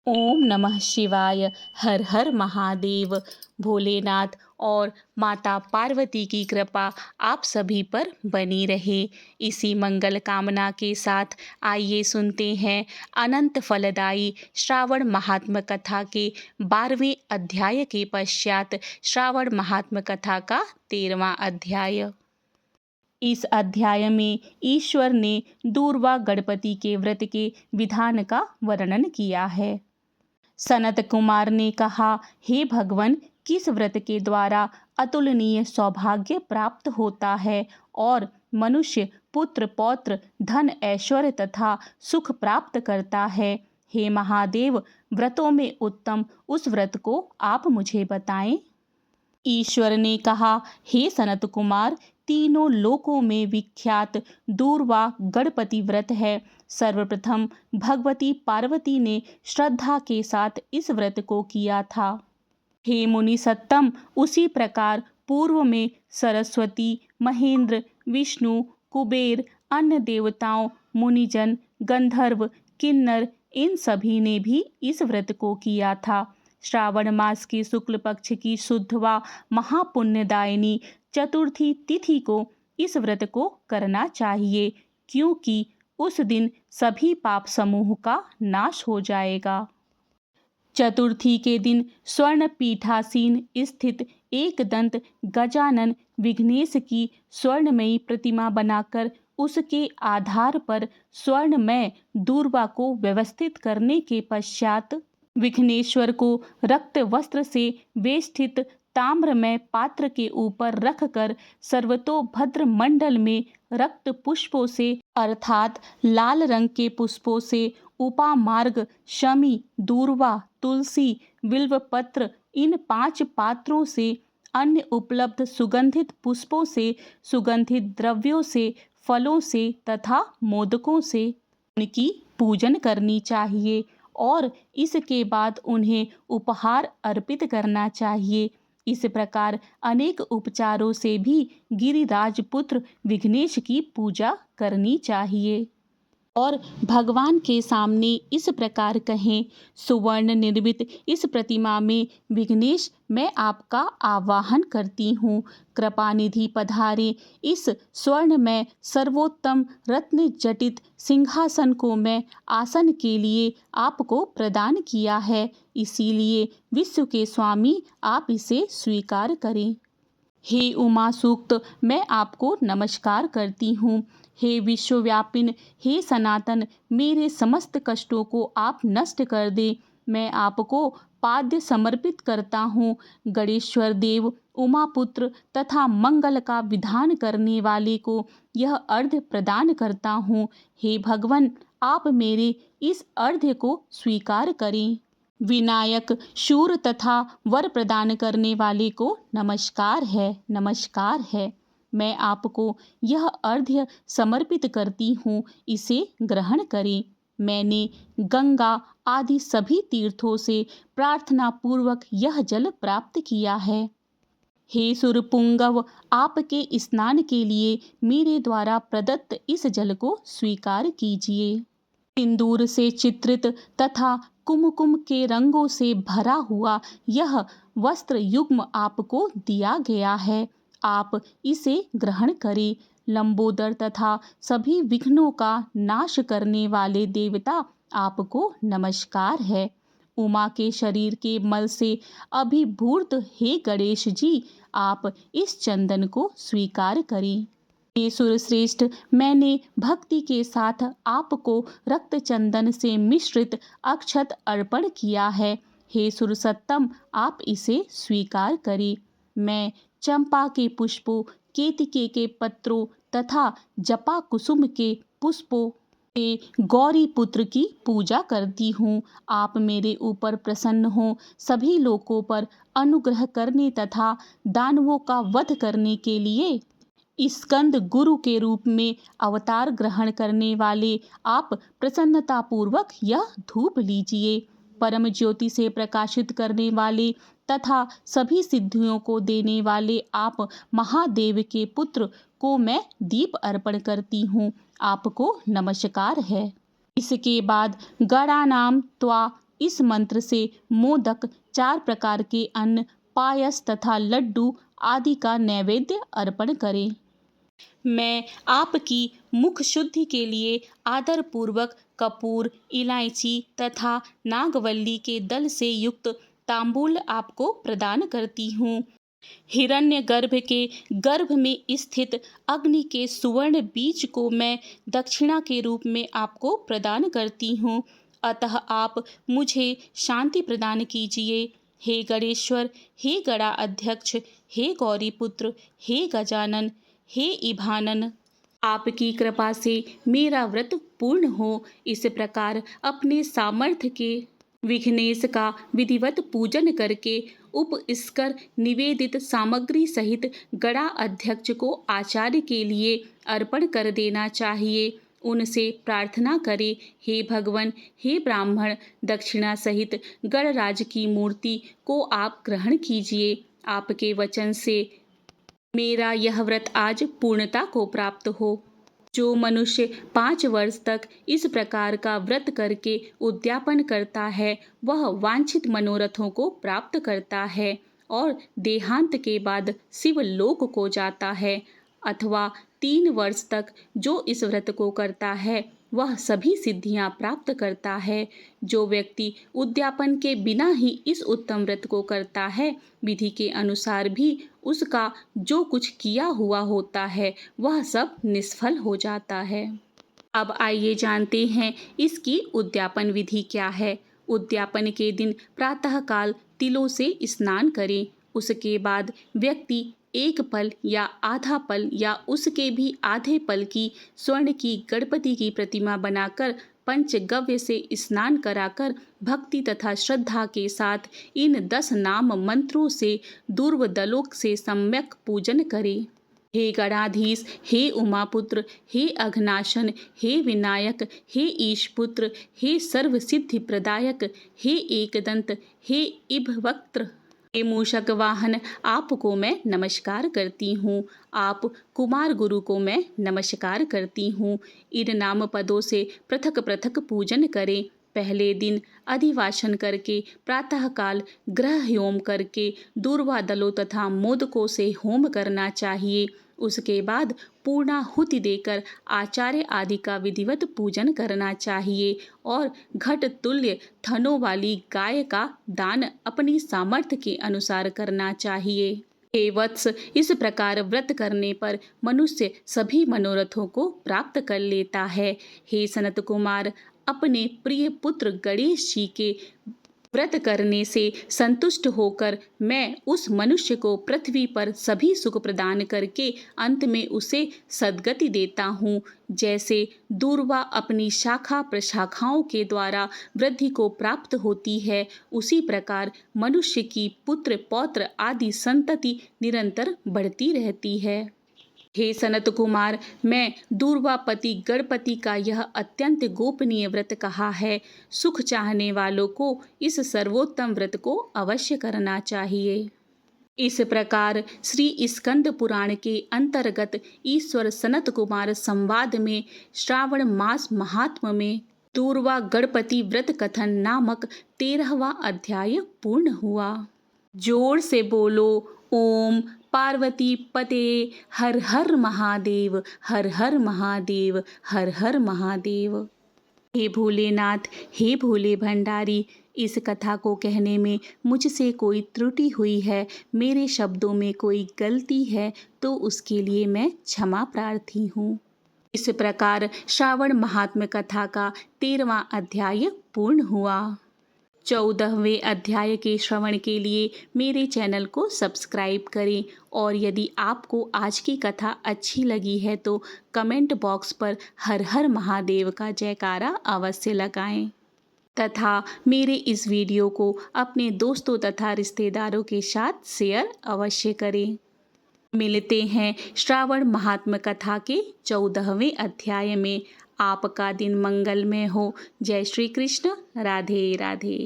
ओम नमः शिवाय। हर हर महादेव। भोलेनाथ और माता पार्वती की कृपा आप सभी पर बनी रहे। इसी मंगल कामना के साथ आइए सुनते हैं अनंत फलदायी श्रावण महात्म कथा के 12वें अध्याय के पश्चात श्रावण महात्म कथा का 13वां अध्याय। इस अध्याय में ईश्वर ने दूर्वा गणपति के व्रत के विधान का वर्णन किया है। सनत कुमार ने कहा, हे भगवान, किस व्रत के द्वारा अतुलनीय सौभाग्य प्राप्त होता है और मनुष्य पुत्र पौत्र धन ऐश्वर्य तथा सुख प्राप्त करता है। हे महादेव, व्रतों में उत्तम उस व्रत को आप मुझे बताएं। ईश्वर ने कहा, हे सनत कुमार, तीनों लोकों में विख्यात दूर्वा गणपति व्रत है। सर्वप्रथम भगवती पार्वती ने श्रद्धा के साथ इस व्रत को किया था। हे मुनि सत्तम, उसी प्रकार पूर्व में सरस्वती, महेंद्र, विष्णु, कुबेर, अन्य देवताओं, मुनिजन, गंधर्व, किन्नर, इन सभी ने भी इस व्रत को किया था। श्रावण मास के शुक्ल पक्ष की शुद्धवा महापुण्यदायिनी चतुर्थी तिथि को इस व्रत को करना चाहिए, क्योंकि उस दिन सभी पाप समूह का नाश हो जाएगा। चतुर्थी के दिन स्वर्ण पीठासीन स्थित एक दंत गजानन विघ्नेश की स्वर्णमयी प्रतिमा बनाकर उसके आधार पर स्वर्णमय दूर्वा को व्यवस्थित करने के पश्चात विघ्नेश्वर को रक्त वस्त्र से वेष्टित ताम्रमय पात्र के ऊपर रखकर सर्वतोभद्र मंडल में रक्त पुष्पों से अर्थात लाल रंग के पुष्पों से उपामार्ग, शमी, दूर्वा, तुलसी, बिल्वपत्र, इन 5 पात्रों से अन्य उपलब्ध सुगंधित पुष्पों से, सुगंधित द्रव्यों से, फलों से तथा मोदकों से उनकी पूजन करनी चाहिए और इसके बाद उन्हें उपहार अर्पित करना चाहिए। इस प्रकार अनेक उपचारों से भी गिरिराज पुत्र विघ्नेश की पूजा करनी चाहिए और भगवान के सामने इस प्रकार कहें, सुवर्ण निर्मित इस प्रतिमा में विघ्नेश, मैं आपका आवाहन करती हूँ। कृपानिधि पधारे। इस स्वर्ण में सर्वोत्तम रत्न जटित सिंहासन को मैं आसन के लिए आपको प्रदान किया है, इसीलिए विश्व के स्वामी आप इसे स्वीकार करें। हे उमा सूक्त, मैं आपको नमस्कार करती हूँ। हे विश्वव्यापिन, हे सनातन, मेरे समस्त कष्टों को आप नष्ट कर दे। मैं आपको पाद्य समर्पित करता हूँ। गणेश्वर देव, उमापुत्र तथा मंगल का विधान करने वाले को यह अर्घ्य प्रदान करता हूँ। हे भगवान, आप मेरे इस अर्घ्य को स्वीकार करें। विनायक, शूर तथा वर प्रदान करने वाले को नमस्कार है, नमस्कार है। मैं आपको यह अर्घ्य समर्पित करती हूँ, इसे ग्रहण करें। मैंने गंगा आदि सभी तीर्थों से प्रार्थना पूर्वक यह जल प्राप्त किया है। हे सुरपुंगव, आपके स्नान के लिए मेरे द्वारा प्रदत्त इस जल को स्वीकार कीजिए। सिंदूर से चित्रित तथा कुमकुम के रंगों से भरा हुआ यह वस्त्र युग्म आपको दिया गया है, आप इसे ग्रहण करें। लंबोदर तथा सभी विघ्नों का नाश करने वाले देवता, आपको नमस्कार है। उमा के शरीर के मल से अभिभूत हे गणेश जी, आप इस चंदन को स्वीकार करें। हे सुरश्रेष्ठ, मैंने भक्ति के साथ आपको रक्त चंदन से मिश्रित अक्षत अर्पण किया है। हे सुरसत्तम, आप इसे स्वीकार करें। मैं चंपा के पुष्पों, केतके के पत्रों तथा जपा कुसुम के पुष्पों से गौरी पुत्र की पूजा करती हूँ। आप मेरे ऊपर प्रसन्न हो, सभी लोकों पर अनुग्रह करने तथा दानवों का वध करने के लिए स्कंद गुरु के रूप में अवतार ग्रहण करने वाले आप प्रसन्नतापूर्वक यह धूप लीजिए। परम ज्योति से प्रकाशित करने वाले तथा सभी सिद्धियों को देने वाले आप महादेव के पुत्र को मैं दीप अर्पण करती हूँ, आपको नमस्कार है। इसके बाद गणानाम त्वा इस मंत्र से मोदक, 4 प्रकार के अन्न, पायस तथा लड्डू आदि का नैवेद्य अर्पण करें। मैं आपकी मुख शुद्धि के लिए आदर पूर्वक कपूर, इलायची तथा नागवल्ली के दल से युक्त तांबूल आपको प्रदान करती हूँ। हिरण्यगर्भ के गर्भ में स्थित अग्नि के सुवर्ण बीज को मैं दक्षिणा के रूप में आपको प्रदान करती हूँ। अतः आप मुझे शांति प्रदान कीजिए। हे गणेश्वर, हे गणा अध्यक्ष, हे गौरीपुत्र, हे गजानन, हे इभानन, आपकी कृपा से मेरा व्रत पूर्ण हो। इस प्रकार अपने सामर्थ्य के विघ्नेश का विधिवत पूजन करके उपस्कर निवेदित सामग्री सहित गणा अध्यक्ष को आचार्य के लिए अर्पण कर देना चाहिए। उनसे प्रार्थना करें, हे भगवान, हे ब्राह्मण, दक्षिणा सहित गणराज की मूर्ति को आप ग्रहण कीजिए। आपके वचन से मेरा यह व्रत आज पूर्णता को प्राप्त हो। जो मनुष्य 5 वर्ष तक इस प्रकार का व्रत करके उद्यापन करता है, वह वांछित मनोरथों को प्राप्त करता है और देहांत के बाद शिवलोक को जाता है। अथवा 3 वर्ष तक जो इस व्रत को करता है, वह सभी सिद्धियां प्राप्त करता है। जो व्यक्ति उद्यापन के बिना ही इस उत्तम व्रत को करता है, विधि के अनुसार भी उसका जो कुछ किया हुआ होता है वह सब निष्फल हो जाता है। अब आइए जानते हैं इसकी उद्यापन विधि क्या है। उद्यापन के दिन प्रातःकाल तिलों से स्नान करें। उसके बाद व्यक्ति 1 पल या आधा पल या उसके भी आधे पल की स्वर्ण की गणपति की प्रतिमा बनाकर पंचगव्य से स्नान कराकर भक्ति तथा श्रद्धा के साथ इन 10 नाम मंत्रों से दूर्वदलों से सम्यक पूजन करे। हे गणाधीश, हे उमापुत्र, हे अघनाशन, हे विनायक, हे ईशपुत्र, हे सर्वसिद्धि प्रदायक, हे एकदंत, हे इभवक्त्र, हे मूषक वाहन, आपको मैं नमस्कार करती हूँ। आप कुमार गुरु को मैं नमस्कार करती हूँ। इन नाम पदों से पृथक पृथक पूजन करें। पहले दिन अधिवासन करके प्रातःकाल ग्रह होम करके दूर्वा दलों तथा मोदकों से होम करना चाहिए। उसके बाद पूर्णाहुति देकर आचार्य आदि का विधिवत पूजन करना चाहिए और घट तुल्य थनों वाली गाय का दान अपनी सामर्थ्य के अनुसार करना चाहिए। हे वत्स, इस प्रकार व्रत करने पर मनुष्य सभी मनोरथों को प्राप्त कर लेता है। हे सनत कुमार, अपने प्रिय पुत्र गणेश जी के व्रत करने से संतुष्ट होकर मैं उस मनुष्य को पृथ्वी पर सभी सुख प्रदान करके अंत में उसे सद्गति देता हूँ। जैसे दूर्वा अपनी शाखा प्रशाखाओं के द्वारा वृद्धि को प्राप्त होती है, उसी प्रकार मनुष्य की पुत्र पौत्र आदि संतति निरंतर बढ़ती रहती है। हे सनत कुमार, मैं दूर्वापति गणपति का यह अत्यंत गोपनीय व्रत कहा है। सुख चाहने वालों को इस सर्वोत्तम व्रत को अवश्य करना चाहिए। इस प्रकार श्री स्कंद पुराण के अंतर्गत ईश्वर सनत कुमार संवाद में श्रावण मास महात्म में दूर्वा गणपति व्रत कथन नामक 13वां अध्याय पूर्ण हुआ। जोर से बोलो ओम पार्वती पते हर हर महादेव, हर हर महादेव, हर हर महादेव। हे भोलेनाथ, हे भोले भंडारी, इस कथा को कहने में मुझसे कोई त्रुटि हुई है, मेरे शब्दों में कोई गलती है तो उसके लिए मैं क्षमा प्रार्थी हूँ। इस प्रकार श्रावण महात्म्य कथा का 13वां अध्याय पूर्ण हुआ। 14वें अध्याय के श्रवण के लिए मेरे चैनल को सब्सक्राइब करें और यदि आपको आज की कथा अच्छी लगी है तो कमेंट बॉक्स पर हर हर महादेव का जयकारा अवश्य लगाएं तथा मेरे इस वीडियो को अपने दोस्तों तथा रिश्तेदारों के साथ शेयर अवश्य करें। मिलते हैं श्रावण महात्म्य कथा के 14वें अध्याय में। आपका दिन मंगलमय हो। जय श्री कृष्ण। राधे राधे।